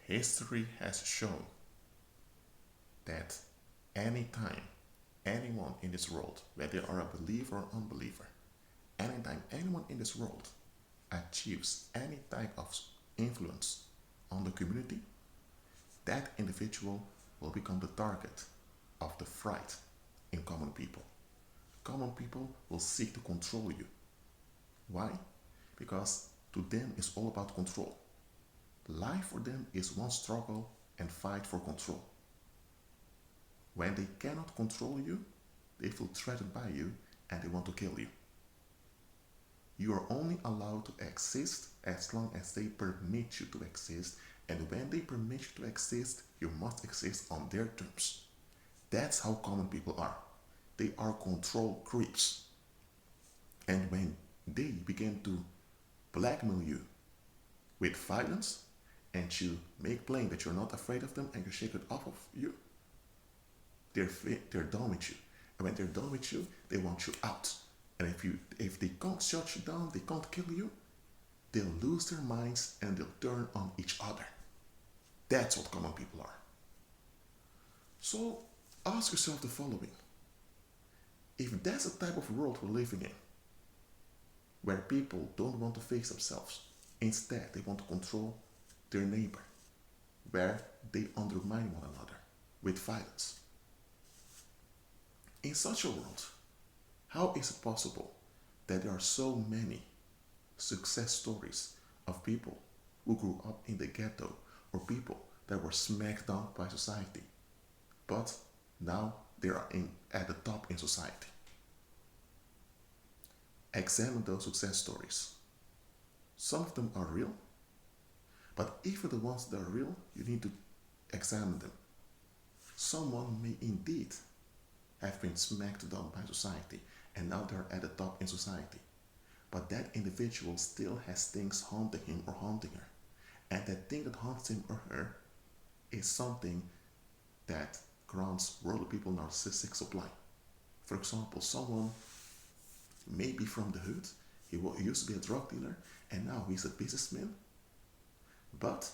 History has shown that anytime anyone in this world, whether they are a believer or unbeliever, anytime anyone in this world achieves any type of influence on the community, that individual will become the target of the fright in common people. Common people will seek to control you. Why? Because to them it's all about control. Life for them is one struggle and fight for control. When they cannot control you, they feel threatened by you and they want to kill you. You are only allowed to exist as long as they permit you to exist, and when they permit you to exist, you must exist on their terms. That's how common people are. They are control creeps. And when they begin to blackmail you with violence and you make plain that you're not afraid of them and you shake it off of you, they're done with you. And when they're done with you, they want you out. And if they can't shut you down, they can't kill you, they'll lose their minds and they'll turn on each other. That's what common people are. So ask yourself the following. If that's the type of world we're living in, where people don't want to face themselves, instead they want to control their neighbor, where they undermine one another with violence. In such a world, how is it possible that there are so many success stories of people who grew up in the ghetto or people that were smacked down by society, but now they are at the top in society? Examine those success stories. Some of them are real, but even the ones that are real, you need to examine them. Someone may indeed have been smacked down by society and now they're at the top in society. But that individual still has things haunting him or haunting her. And that thing that haunts him or her is something that grants worldly people narcissistic supply. For example, someone may be from the hood, he used to be a drug dealer, and now he's a businessman, but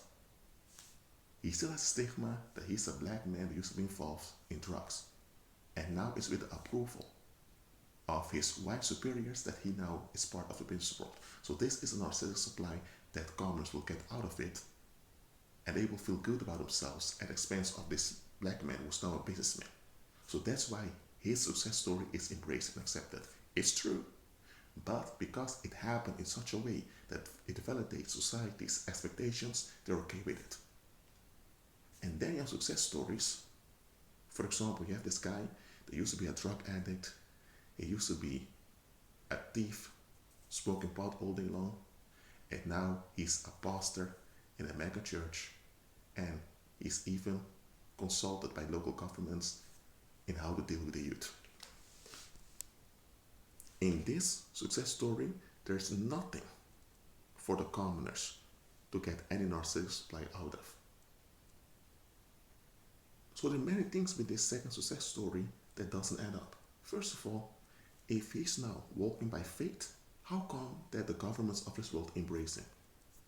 he still has stigma that he's a black man that used to be involved in drugs. And now it's with the approval of his white superiors that he now is part of the business world. So this is a narcissistic supply that commoners will get out of it, and they will feel good about themselves at the expense of this black man who's now a businessman. So that's why his success story is embraced and accepted. It's true, but because it happened in such a way that it validates society's expectations, they're okay with it. And then you have success stories. For example, you have this guy that used to be a drug addict. He used to be a thief, smoking pot all day long, and now he's a pastor in a mega church, and he's even consulted by local governments in how to deal with the youth. In this success story, there's nothing for the commoners to get any narcissistic supply out of. So there are many things with this second success story that doesn't add up. First of all, if he's now walking by faith, how come that the governments of this world embrace him?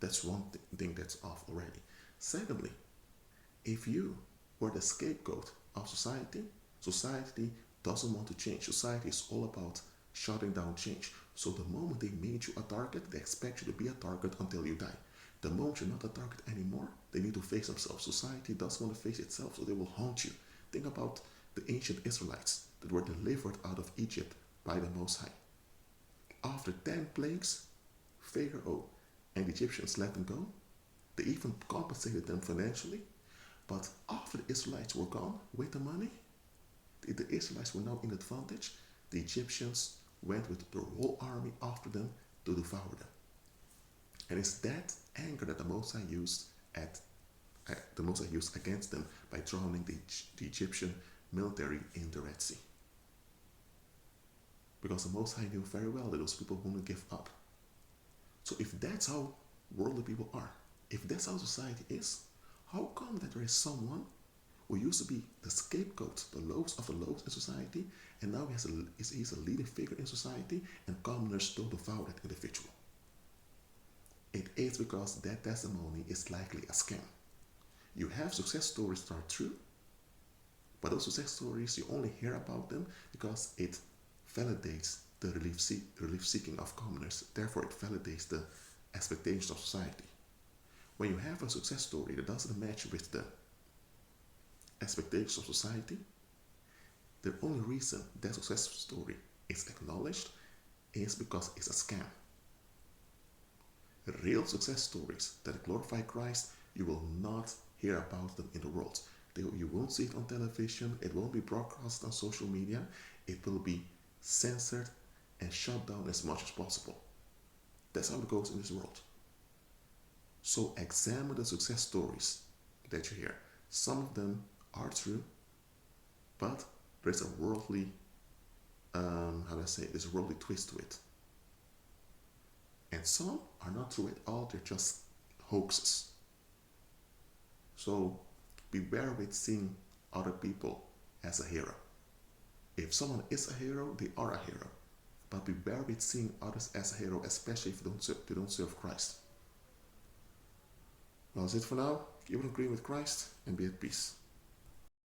That's one thing that's off already. Secondly, if you were the scapegoat of society, society doesn't want to change. Society is all about shutting down change. So the moment they made you a target, they expect you to be a target until you die. The moment you're not a target anymore, they need to face themselves. Society doesn't want to face itself, so they will haunt you. Think about the ancient Israelites that were delivered out of Egypt by the Most High. After 10 plagues, Pharaoh and the Egyptians let them go. They even compensated them financially. But after the Israelites were gone with the money, the Israelites were now in advantage. The Egyptians went with their whole army after them to devour them. And it's that anger that the Most High used against them by drowning the Egyptian military in the Red Sea. Because the Most High knew very well that those people wouldn't give up. So if that's how worldly people are, if that's how society is, how come that there is someone who used to be the scapegoat, the lowest of the lowest in society, and now he's a leading figure in society, and commoners don't devour that individual? It is because that testimony is likely a scam. You have success stories that are true, but those success stories, you only hear about them because it validates the relief seeking of commoners. Therefore, it validates the expectations of society. When you have a success story that doesn't match with the expectations of society, the only reason that success story is acknowledged is because it's a scam. Real success stories that glorify Christ, you will not hear about them in the world. You won't see it on television, it won't be broadcast on social media, it will be censored and shut down as much as possible. That's how it goes in this world. So examine the success stories that you hear. Some of them are true, but there's a worldly, there's a worldly twist to it. And some are not true at all, they're just hoaxes. So beware with seeing other people as a hero. If someone is a hero, they are a hero. But beware with seeing others as a hero, especially if they don't serve Christ. Well, that's it for now. Keep on agreeing with Christ and be at peace.